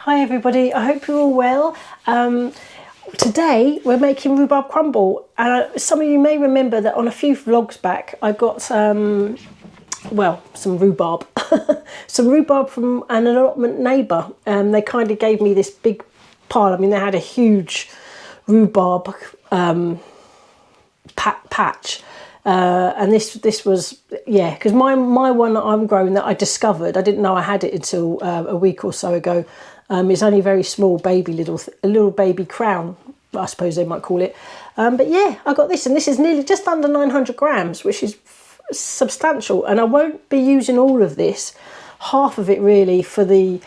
Hi everybody, I hope you're all well. Today we're making rhubarb crumble. Some of you may remember that on a few vlogs back I got some rhubarb. Some rhubarb from an allotment neighbour. They kind of gave me this big pile. I mean, they had a huge rhubarb patch. And this was, yeah, because my one that I'm growing that I discovered, I didn't know I had it until a week or so ago. It's only a very small baby, a little baby crown, I suppose they might call it. But yeah, I got this, and this is nearly just under 900 grams, which is substantial. And I won't be using all of this, half of it really for the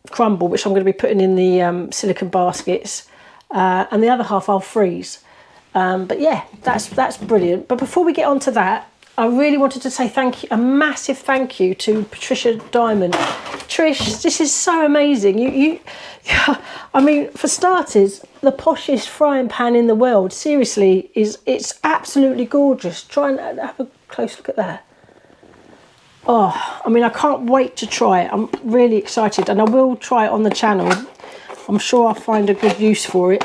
crumble, which I'm going to be putting in the silicone baskets, and the other half I'll freeze. But yeah, that's brilliant. But before we get on to that, I really wanted to say thank you, a massive thank you to Patricia Diamond. Trish, this is so amazing. I mean, for starters, the poshest frying pan in the world. Seriously, it's absolutely gorgeous. Try and have a close look at that. Oh, I mean, I can't wait to try it. I'm really excited, and I will try it on the channel. I'm sure I'll find a good use for it.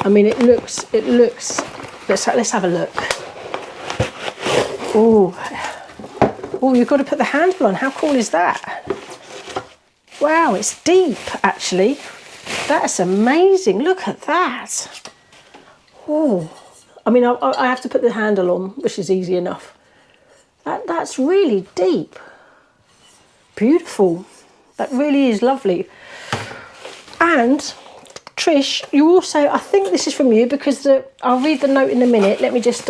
I mean, it looks, let's have a look. Oh, you've got to put the handle on. How cool is that? Wow, it's deep, actually. That's amazing. Look at that. Oh, I mean, I have to put the handle on, which is easy enough. That's really deep. Beautiful. That really is lovely. And Trish, you also, I think this is from you, because I'll read the note in a minute. Let me just,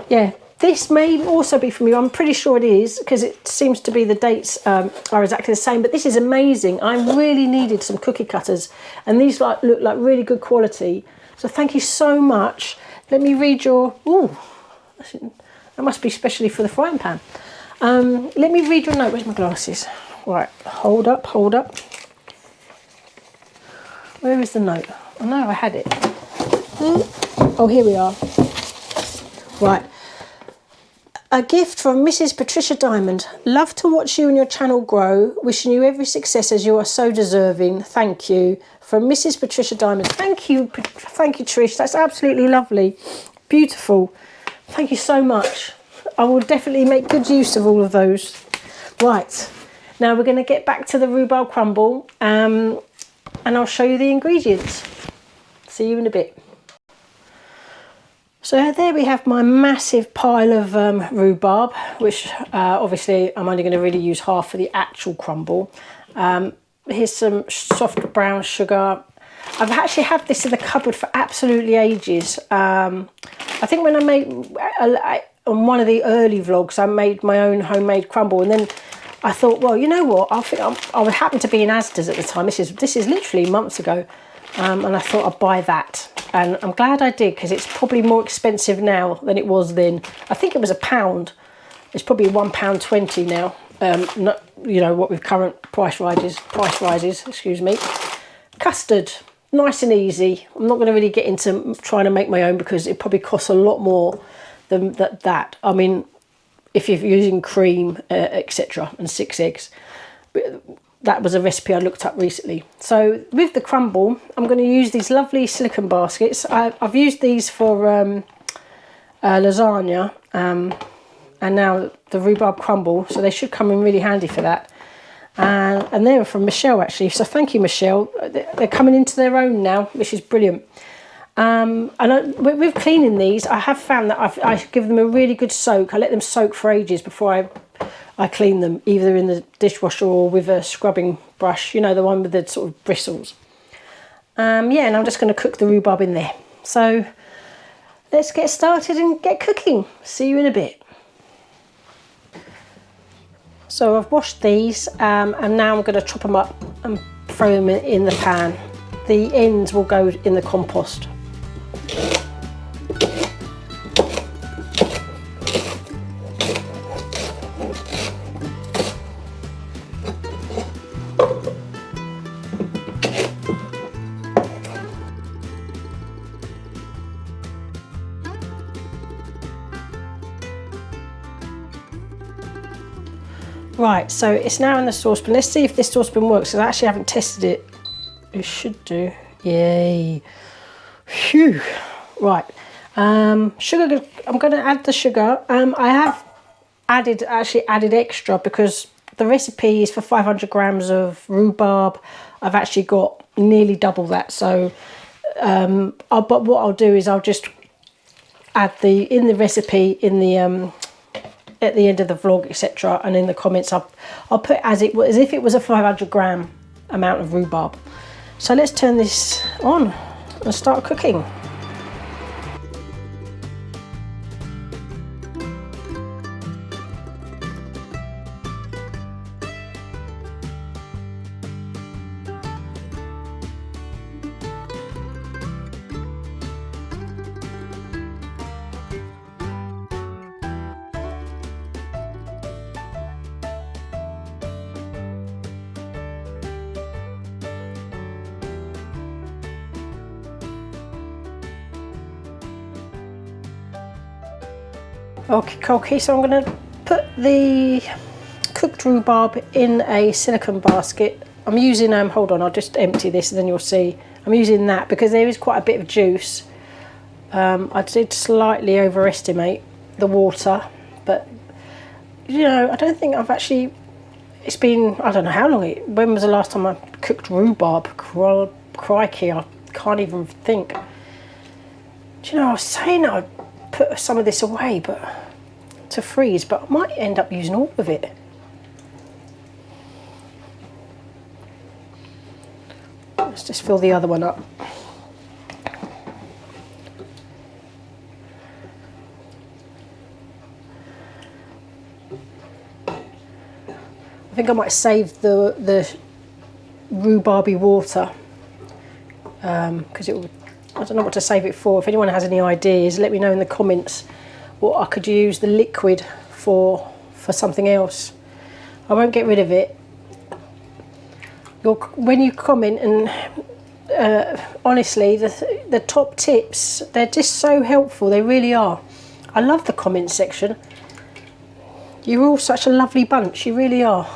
yeah, this may also be from you. I'm pretty sure it is, because it seems to be the dates are exactly the same. But this is amazing. I really needed some cookie cutters, and these look like really good quality. So thank you so much. Let me read your, that must be specially for the frying pan. Let me read your note. Where's my glasses? Right, hold up. Where is the note? I know I had it. Oh, here we are. Right. A gift from Mrs. Patricia Diamond. Love to watch you and your channel grow. Wishing you every success as you are so deserving. Thank you. From Mrs. Patricia Diamond. Thank you, Trish. That's absolutely lovely. Beautiful. Thank you so much. I will definitely make good use of all of those. Right. Now we're going to get back to the rhubarb crumble. And I'll show you the ingredients. See you in a bit. So there we have my massive pile of rhubarb, which obviously I'm only going to really use half for the actual crumble. Here's some soft brown sugar. I've actually had this in the cupboard for absolutely ages. I think when I made, on one of the early vlogs, I made my own homemade crumble, and then I thought, well, you know what? I happened to be in Asda's at the time. This is literally months ago, and I thought I'd buy that. And I'm glad I did, because it's probably more expensive now than it was then. I think it was £1. It's probably £1.20 now. Not, you know, what with current price rises. Excuse me. Custard, nice and easy. I'm not going to really get into trying to make my own, because it probably costs a lot more than that. I mean, if you're using cream, etc., and 6 eggs. That was a recipe I looked up recently. So with the crumble, I'm going to use these lovely silicone baskets. I've used these for lasagna, and now the rhubarb crumble, so they should come in really handy for that. And they were from Michelle, actually, so thank you, Michelle. They're coming into their own now, which is brilliant. And with cleaning these, I have found that I give them a really good soak. I let them soak for ages before I clean them, either in the dishwasher or with a scrubbing brush, you know, the one with the sort of bristles. Yeah, and I'm just going to cook the rhubarb in there. So let's get started and get cooking. See you in a bit. So I've washed these, and now I'm going to chop them up and throw them in the pan. The ends will go in the compost. Right, so it's now in the saucepan. Let's see if this saucepan works, because I actually haven't tested it. It should do. Yay. Phew. Right. Sugar, I'm going to add the sugar. I have actually added extra because the recipe is for 500 grams of rhubarb. I've actually got nearly double that. So, but what I'll do is I'll just add in the recipe, at the end of the vlog, etc., and in the comments, I'll put as if it was a 500 gram amount of rhubarb. So let's turn this on and start cooking. Okay, so I'm going to put the cooked rhubarb in a silicone basket. I'm using, hold on, I'll just empty this and then you'll see. I'm using that because there is quite a bit of juice. I did slightly overestimate the water, but you know, I don't think I've actually, it's been, I don't know how long when was the last time I cooked rhubarb? Crikey, I can't even think. Do you know, I was saying I'd put some of this away to freeze, but I might end up using all of it. Let's just fill the other one up. I think I might save the rhubarby water because I don't know what to save it for. If anyone has any ideas, let me know in the comments what I could use the liquid for something else. I won't get rid of it. When you comment, and honestly, the top tips, they're just so helpful. They really are. I love the comment section. You're all such a lovely bunch. You really are.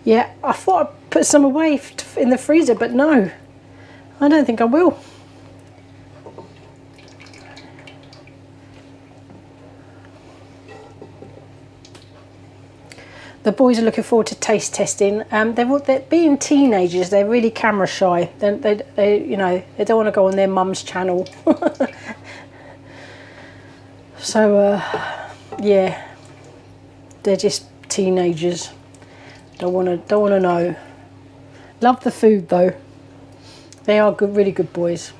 Yeah, I thought I'd put some away in the freezer, but no, I don't think I will. The boys are looking forward to taste testing. They're being teenagers. They're really camera shy. They you know, they don't want to go on their mum's channel. So yeah, they're just teenagers. Don't want to know. Love the food though. They are good, really good boys.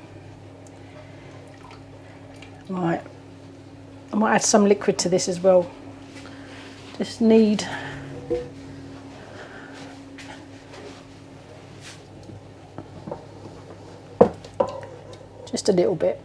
Right, I might add some liquid to this as well. Just need just a little bit.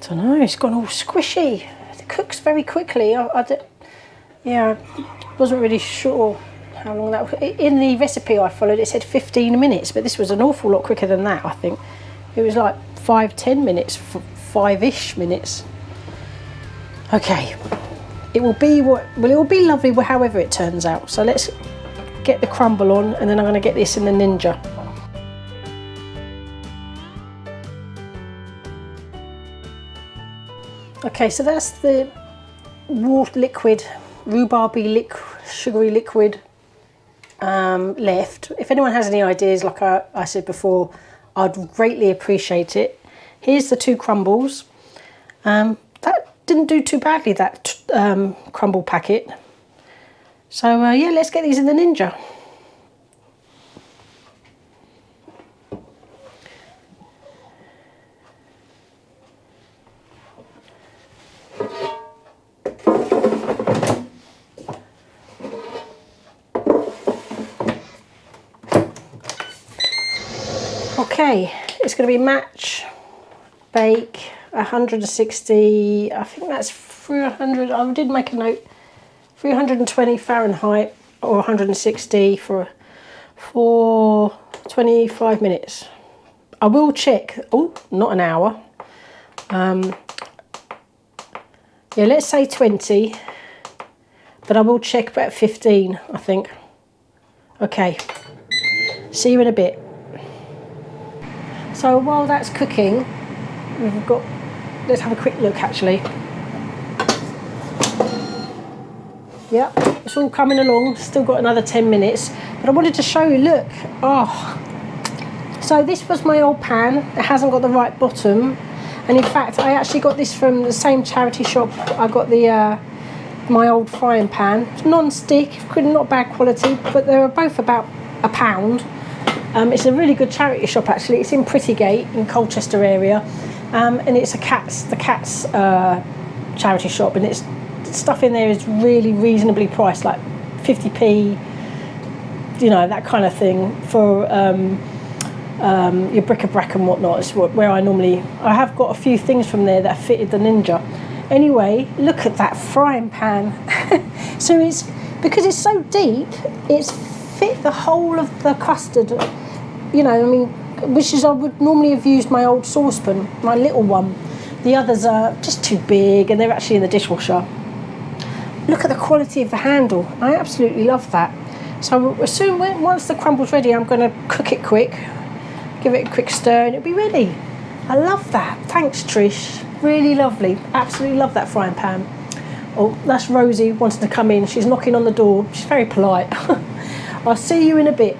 I don't know, it's gone all squishy. It cooks very quickly. Yeah, wasn't really sure how long that was. In the recipe I followed, it said 15 minutes, but this was an awful lot quicker than that, I think. It was like 5-10 minutes, 5-ish minutes. Okay, it will be lovely however it turns out. So let's get the crumble on, and then I'm going to get this in the Ninja. Okay, so that's the rhubarby sugary liquid left. If anyone has any ideas, like I said before, I'd greatly appreciate it. Here's the 2 crumbles. That didn't do too badly, that crumble packet. So yeah, let's get these in the Ninja. Okay, it's going to be match, bake, 160, I think that's 300, I did make a note, 320 Fahrenheit or 160 for 25 minutes. I will check, oh, not an hour. Yeah, let's say 20, but I will check about 15, I think. Okay, see you in a bit. So while that's cooking, we've got, let's have a quick look actually. Yep, it's all coming along, still got another 10 minutes, but I wanted to show you, look, oh. So this was my old pan, it hasn't got the right bottom, and in fact I actually got this from the same charity shop. I got the my old frying pan, it's non-stick, not bad quality, but they were both about £1. It's a really good charity shop actually, it's in Prettygate in Colchester area, and it's the cat's charity shop, and it's stuff in there is really reasonably priced, like 50p, you know, that kind of thing, for your bric-a-brac and whatnot. Is where I have got a few things from there that fitted the Ninja. Anyway, look at that frying pan. So it's, because it's so deep, it's fit the whole of the custard, you know, I mean, which is, I would normally have used my old saucepan, my little one. The others are just too big and they're actually in the dishwasher. Look at the quality of the handle. I absolutely love that. So as soon, once the crumble's ready, I'm going to cook it quick, give it a quick stir, and it'll be ready. I love that. Thanks, Trish. Really lovely. Absolutely love that frying pan. Oh, that's Rosie wanting to come in. She's knocking on the door. She's very polite. I'll see you in a bit.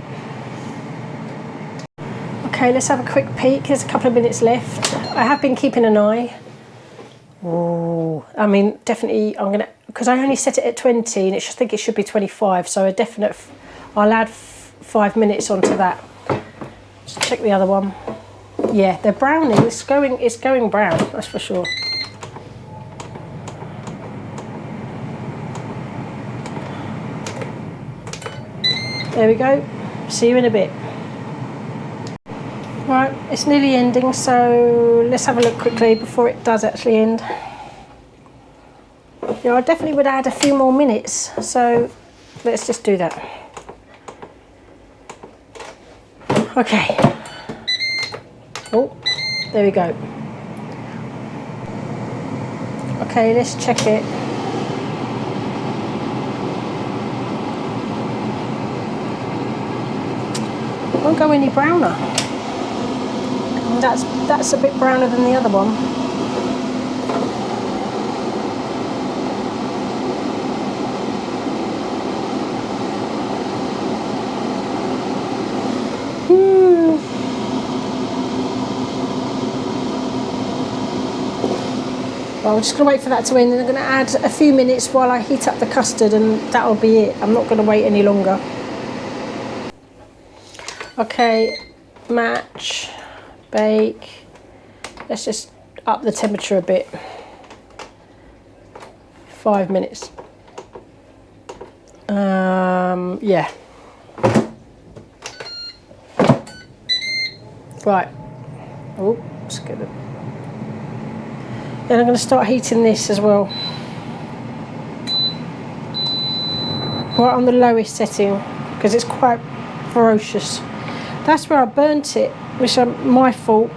Okay, let's have a quick peek. There's a couple of minutes left. I have been keeping an eye. Oh, I mean, definitely I'm gonna, because I only set it at 20 and I think it should be 25, so a definite, I'll add 5 minutes onto that. Just check the other one. Yeah, they're browning, it's going brown, that's for sure. There we go, see you in a bit. Right, it's nearly ending, so let's have a look quickly before it does actually end. Yeah, I definitely would add a few more minutes, so let's just do that. Okay. Oh, there we go. Okay, let's check it. It won't go any browner. That's a bit browner than the other one. Well, I'm just going to wait for that to end, and I'm going to add a few minutes while I heat up the custard, and that'll be it. I'm not going to wait any longer. Okay, match. Bake. Let's just up the temperature a bit. 5 minutes. Yeah. Right. Oh, let's get it. Then I'm going to start heating this as well. Right on the lowest setting, because it's quite ferocious. That's where I burnt it, which is my fault.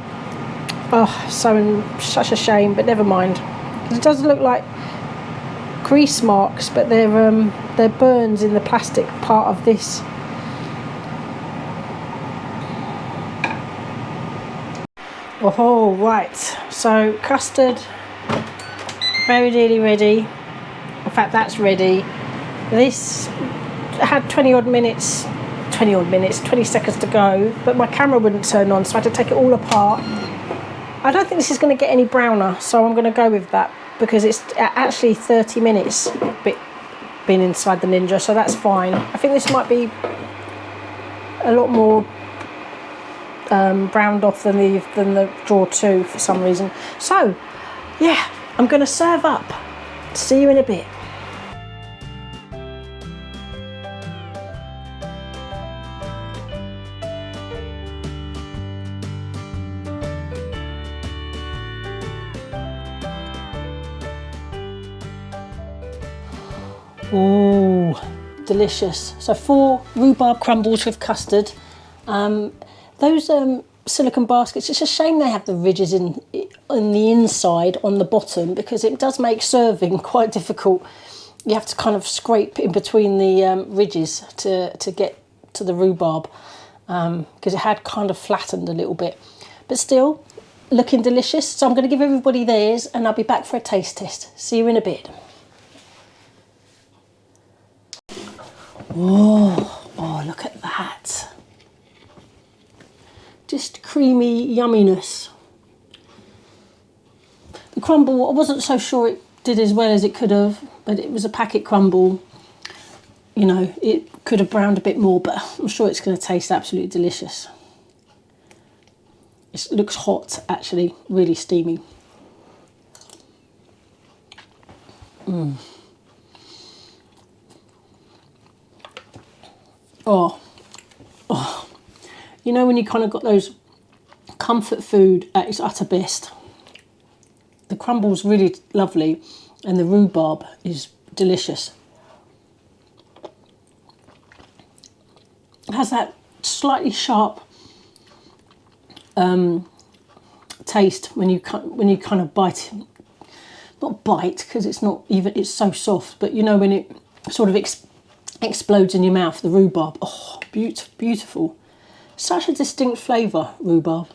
Oh, such a shame, but never mind. It does look like grease marks, but they're burns in the plastic part of this. Oh, right. So custard, very nearly ready. In fact, that's ready. This had 20 seconds to go, but my camera wouldn't turn on, so I had to take it all apart. I don't think this is going to get any browner, so I'm going to go with that, because it's actually 30 minutes been inside the Ninja, so that's fine. I think this might be a lot more browned off than the Draw 2 for some reason. So yeah, I'm going to serve up. See you in a bit. Oh, delicious. So 4 rhubarb crumbles with custard. Those silicone baskets, it's a shame they have the ridges in the inside on the bottom, because it does make serving quite difficult. You have to kind of scrape in between the ridges to get to the rhubarb, because it had kind of flattened a little bit. But still, looking delicious. So I'm going to give everybody theirs and I'll be back for a taste test. See you in a bit. Oh, look at that. Just creamy yumminess. The crumble, I wasn't so sure it did as well as it could have, but it was a packet crumble. You know, it could have browned a bit more, but I'm sure it's going to taste absolutely delicious. It looks hot, actually, really steamy. Oh, you know when you kind of got those comfort food at its utter best. The crumble's really lovely and the rhubarb is delicious. It has that slightly sharp taste when you kind of bite. Not bite, because it's not even, it's so soft, but you know when it sort of explodes in your mouth, the rhubarb. Oh, beautiful. Such a distinct flavour, rhubarb.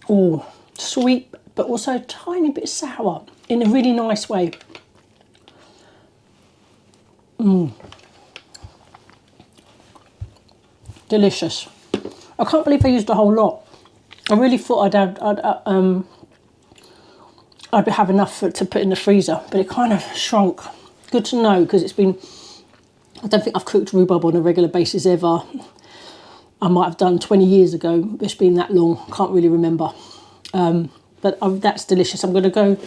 Oh, sweet, but also a tiny bit sour in a really nice way. Delicious. I can't believe I used a whole lot. I really thought I'd have enough to put in the freezer, but it kind of shrunk. Good to know, because it's been, I don't think I've cooked rhubarb on a regular basis ever. I might have done 20 years ago. It's been that long, can't really remember. But that's delicious. I'm going to go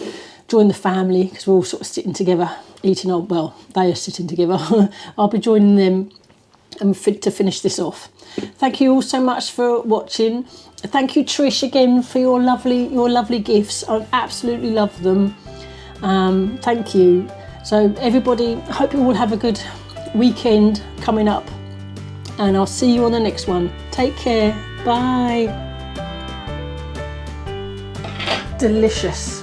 join the family, because we're all sort of sitting together eating. Well, they are sitting together. I'll be joining them to finish this off. Thank you all so much for watching. Thank you, Trish, again for your lovely gifts. I absolutely love them. Thank you. So everybody, I hope you all have a good weekend coming up, and I'll see you on the next one. Take care. Bye. Delicious.